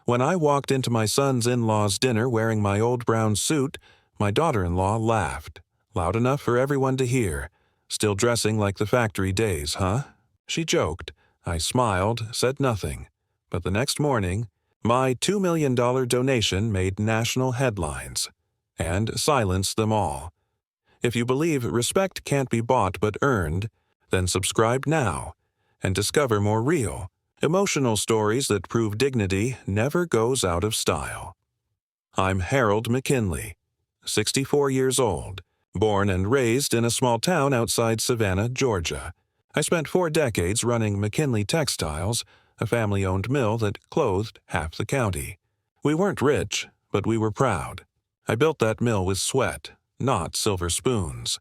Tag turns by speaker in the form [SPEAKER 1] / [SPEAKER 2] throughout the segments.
[SPEAKER 1] When I walked into my son's in-law's dinner wearing my old brown suit, my daughter-in-law laughed, loud enough for everyone to hear. "Still dressing like the factory days, huh?" She joked. I smiled, said nothing. But the next morning, my $2 million donation made national headlines, and silenced them all. If you believe respect can't be bought but earned, then subscribe now and discover more real, emotional stories that prove dignity never goes out of style. I'm Harold McKinley, 64 years old, born and raised in a small town outside Savannah, Georgia. I spent 4 decades running McKinley Textiles, a family-owned mill that clothed half the county. We weren't rich, but we were proud. I built that mill with sweat, not silver spoons.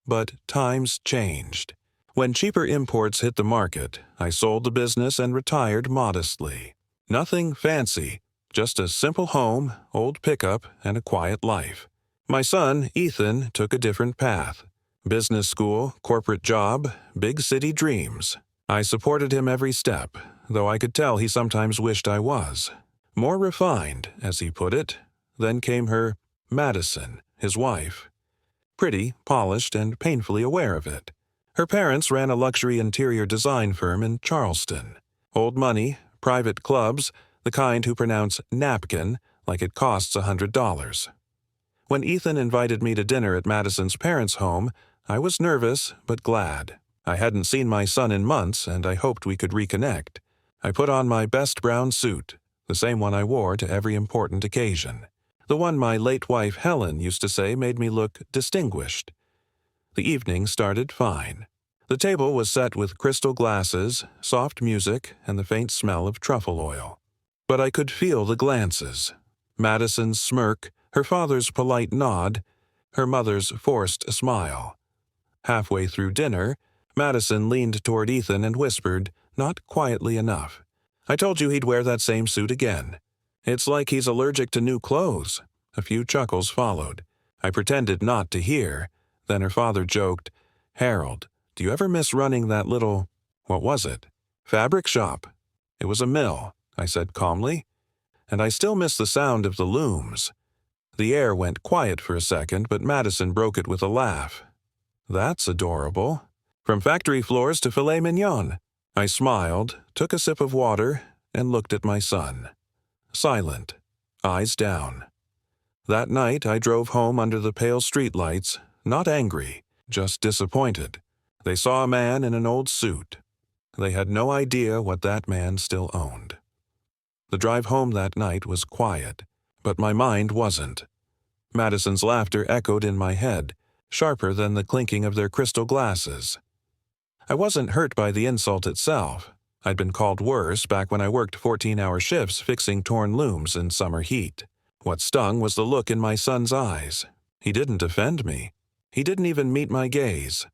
[SPEAKER 1] But times changed. When cheaper imports hit the market, I sold the business and retired modestly. Nothing fancy, just a simple home, old pickup, and a quiet life. My son, Ethan, took a different path. Business school, corporate job, big city dreams. I supported him every step, though I could tell he sometimes wished I was. More refined, as he put it. Then came her Madison, his wife. Pretty, polished, and painfully aware of it. Her parents ran a luxury interior design firm in Charleston. Old money, private clubs, the kind who pronounce napkin like it costs $100. When Ethan invited me to dinner at Madison's parents' home, I was nervous but glad. I hadn't seen my son in months, and I hoped we could reconnect. I put on my best brown suit, the same one I wore to every important occasion. The one my late wife Helen used to say made me look distinguished. The evening started fine. The table was set with crystal glasses, soft music, and the faint smell of truffle oil. But I could feel the glances. Madison's smirk, her father's polite nod, her mother's forced smile. Halfway through dinner, Madison leaned toward Ethan and whispered, not quietly enough, "I told you he'd wear that same suit again. It's like he's allergic to new clothes." A few chuckles followed. I pretended not to hear. Then her father joked, "Harold, do you ever miss running that little, what was it? Fabric shop?" "It was a mill," I said calmly. "And I still miss the sound of the looms." The air went quiet for a second, but Madison broke it with a laugh. "That's adorable. From factory floors to filet mignon." I smiled, took a sip of water, and looked at my son. Silent, eyes down. That night I drove home under the pale streetlights, not angry, just disappointed. They saw a man in an old suit. They had no idea what that man still owned. The drive home that night was quiet, but my mind wasn't. Madison's laughter echoed in my head, sharper than the clinking of their crystal glasses. I wasn't hurt by the insult itself. I'd been called worse back when I worked 14-hour shifts fixing torn looms in summer heat. What stung was the look in my son's eyes. He didn't defend me. He didn't even meet my gaze.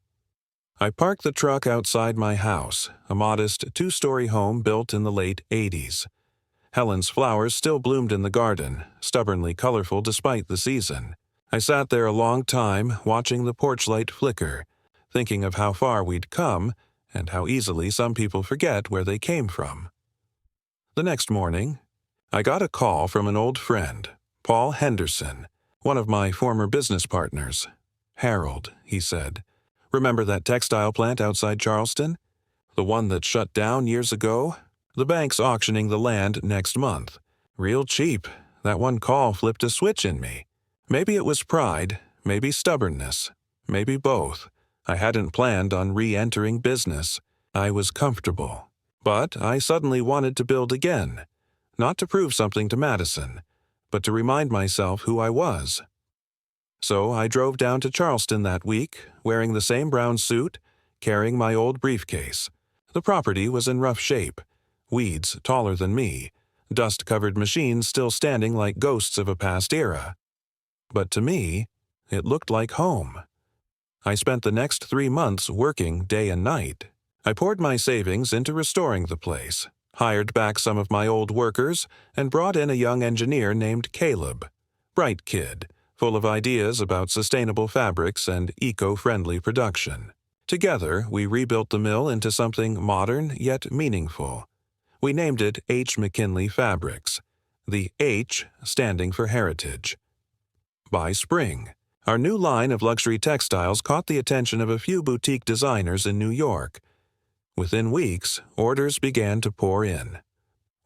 [SPEAKER 1] I parked the truck outside my house, a modest 2-story home built in the late 80s. Helen's flowers still bloomed in the garden, stubbornly colorful despite the season. I sat there a long time, watching the porch light flicker, thinking of how far we'd come and how easily some people forget where they came from. The next morning, I got a call from an old friend, Paul Henderson, one of my former business partners. "Harold," he said, "remember that textile plant outside Charleston? The one that shut down years ago? The bank's auctioning the land next month. Real cheap. That one call flipped a switch in me. Maybe it was pride, maybe stubbornness, maybe both. I hadn't planned on re-entering business. I was comfortable. But I suddenly wanted to build again. Not to prove something to Madison, but to remind myself who I was. So I drove down to Charleston that week, wearing the same brown suit, carrying my old briefcase. The property was in rough shape. Weeds taller than me. Dust-covered machines still standing like ghosts of a past era. But to me, it looked like home. I spent the next 3 months working day and night. I poured my savings into restoring the place, hired back some of my old workers, and brought in a young engineer named Caleb. Bright kid, full of ideas about sustainable fabrics and eco-friendly production. Together, we rebuilt the mill into something modern yet meaningful. We named it H. McKinley Fabrics. the H standing for heritage. By spring, our new line of luxury textiles caught the attention of a few boutique designers in New York. Within weeks, orders began to pour in.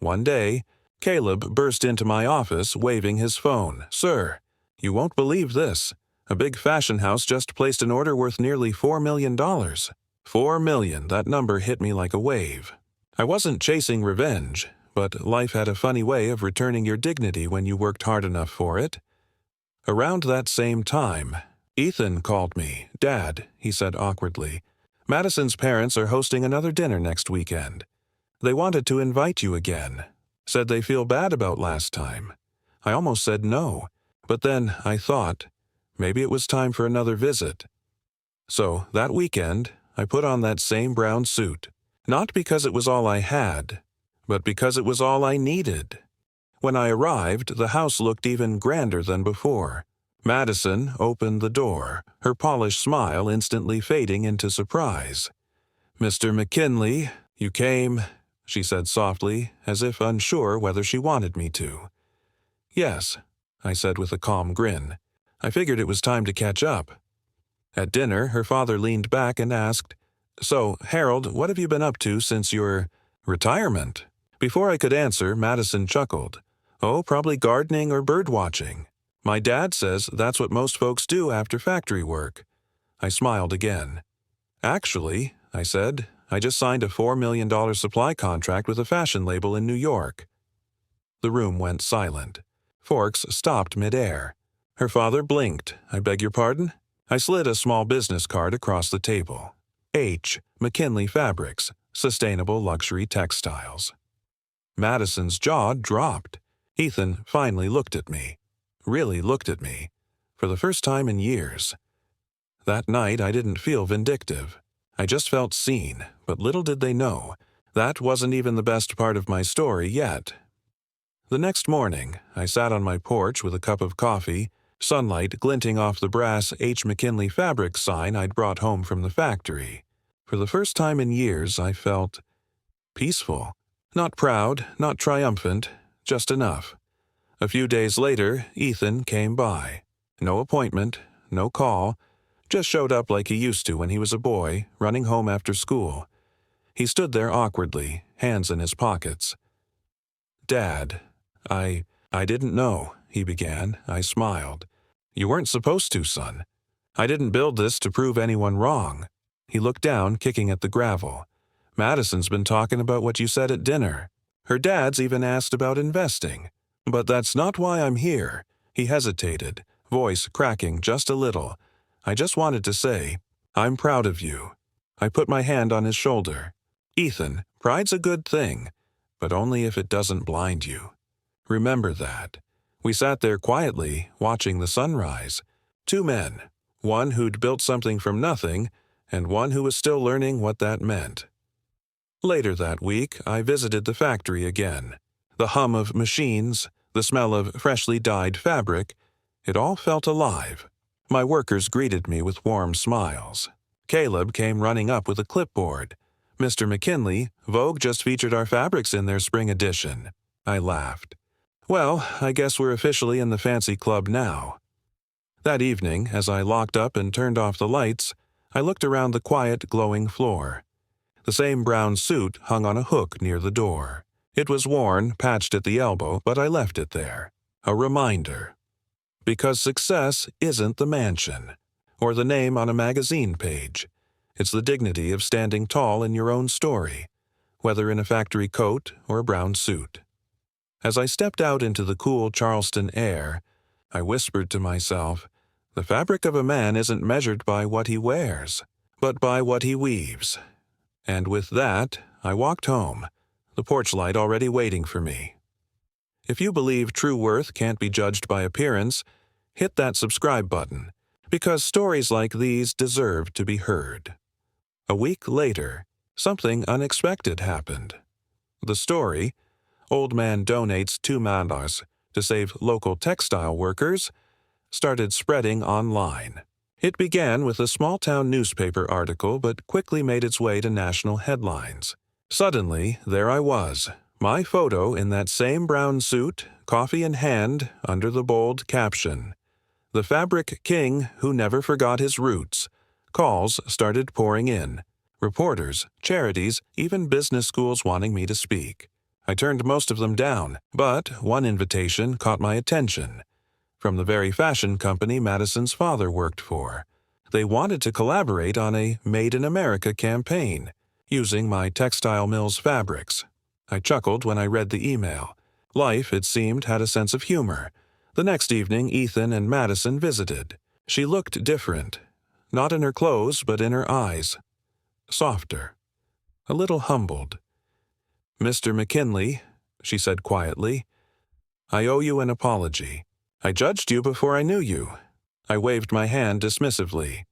[SPEAKER 1] One day, Caleb burst into my office waving his phone. "Sir, you won't believe this. A big fashion house just placed an order worth nearly $4 million. $4 million, that number hit me like a wave. I wasn't chasing revenge, but life had a funny way of returning your dignity when you worked hard enough for it. Around that same time, Ethan called me. "Dad," he said awkwardly, "Madison's parents are hosting another dinner next weekend. They wanted to invite you again. Said they feel bad about last time." I almost said no, but then I thought, maybe it was time for another visit. So that weekend, I put on that same brown suit, not because it was all I had, but because it was all I needed. When I arrived, the house looked even grander than before. Madison opened the door, her polished smile instantly fading into surprise. "Mr. McKinley, you came," she said softly, as if unsure whether she wanted me to. "Yes," I said with a calm grin. I figured it was time to catch up. At dinner, her father leaned back and asked, "So, Harold, what have you been up to since your retirement?" Before I could answer, Madison chuckled. "Oh, probably gardening or bird watching. My dad says that's what most folks do after factory work." I smiled again. "Actually," I said, "I just signed a $4 million supply contract with a fashion label in New York." The room went silent. Forks stopped midair. Her father blinked. "I beg your pardon?" I slid a small business card across the table. H. McKinley Fabrics, Sustainable Luxury Textiles. Madison's jaw dropped. Ethan finally looked at me. Really looked at me. For the first time in years. That night I didn't feel vindictive. I just felt seen, but little did they know, that wasn't even the best part of my story yet. The next morning, I sat on my porch with a cup of coffee, sunlight glinting off the brass H. McKinley Fabrics sign I'd brought home from the factory. For the first time in years, I felt peaceful. Not proud, not triumphant, just enough. A few days later, Ethan came by. No appointment, no call, just showed up like he used to when he was a boy, running home after school. He stood there awkwardly, hands in his pockets. "Dad, I didn't know," he began. I smiled. "You weren't supposed to, son. I didn't build this to prove anyone wrong." He looked down, kicking at the gravel. "Madison's been talking about what you said at dinner. Her dad's even asked about investing. But that's not why I'm here." He hesitated, voice cracking just a little. "I just wanted to say, I'm proud of you." I put my hand on his shoulder. "Ethan, pride's a good thing, but only if it doesn't blind you. Remember that." We sat there quietly, watching the sunrise. Two men, one who'd built something from nothing, and one who was still learning what that meant. Later that week, I visited the factory again. The hum of machines, the smell of freshly dyed fabric, it all felt alive. My workers greeted me with warm smiles. Caleb came running up with a clipboard. "Mr. McKinley, Vogue just featured our fabrics in their spring edition." I laughed. "Well, I guess we're officially in the fancy club now." That evening, as I locked up and turned off the lights, I looked around the quiet, glowing floor. The same brown suit hung on a hook near the door. It was worn, patched at the elbow, but I left it there. A reminder. Because success isn't the mansion, or the name on a magazine page. It's the dignity of standing tall in your own story, whether in a factory coat or a brown suit. As I stepped out into the cool Charleston air, I whispered to myself, the fabric of a man isn't measured by what he wears, but by what he weaves. And with that, I walked home, the porch light already waiting for me. If you believe true worth can't be judged by appearance, hit that subscribe button, because stories like these deserve to be heard. A week later, something unexpected happened. The story, "Old Man Donates $2 to Save Local Textile Workers," started spreading online. It began with a small-town newspaper article but quickly made its way to national headlines. Suddenly, there I was, My photo in that same brown suit, coffee in hand, under the bold caption, "The Fabric King Who Never Forgot His Roots." Calls started pouring in. Reporters, charities, even business schools wanting me to speak. I turned most of them down, but one invitation caught my attention. From the very fashion company Madison's father worked for. They wanted to collaborate on a Made in America campaign, using my textile mill's fabrics. I chuckled when I read the email. Life, it seemed, had a sense of humor. The next evening, Ethan and Madison visited. She looked different. Not in her clothes, but in her eyes. Softer. A little humbled. "Mr. McKinley," she said quietly, "I owe you an apology. I judged you before I knew you." I waved my hand dismissively.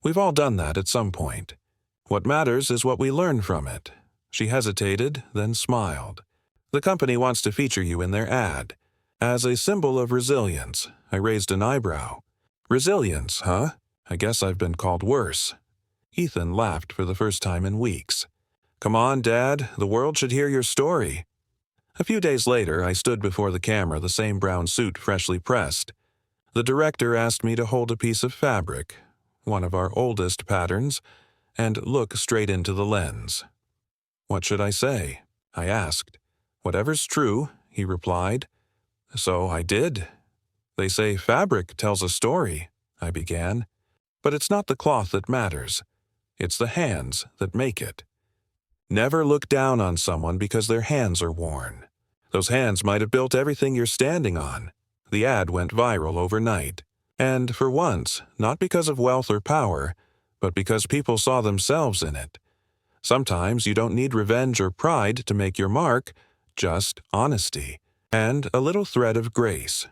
[SPEAKER 1] "We've all done that at some point. What matters is what we learn from it." She hesitated, then smiled. "The company wants to feature you in their ad. As a symbol of resilience." I raised an eyebrow. "Resilience, huh? I guess I've been called worse." Ethan laughed for the first time in weeks. "Come on, Dad, the world should hear your story." A few days later, I stood before the camera, the same brown suit freshly pressed. The director asked me to hold a piece of fabric, one of our oldest patterns, and look straight into the lens. "What should I say?" I asked. "Whatever's true," he replied. So I did. "They say fabric tells a story," I began. "But it's not the cloth that matters. It's the hands that make it. Never look down on someone because their hands are worn. Those hands might have built everything you're standing on." The ad went viral overnight. And for once, not because of wealth or power, but because people saw themselves in it. Sometimes you don't need revenge or pride to make your mark, just honesty, and a little thread of grace.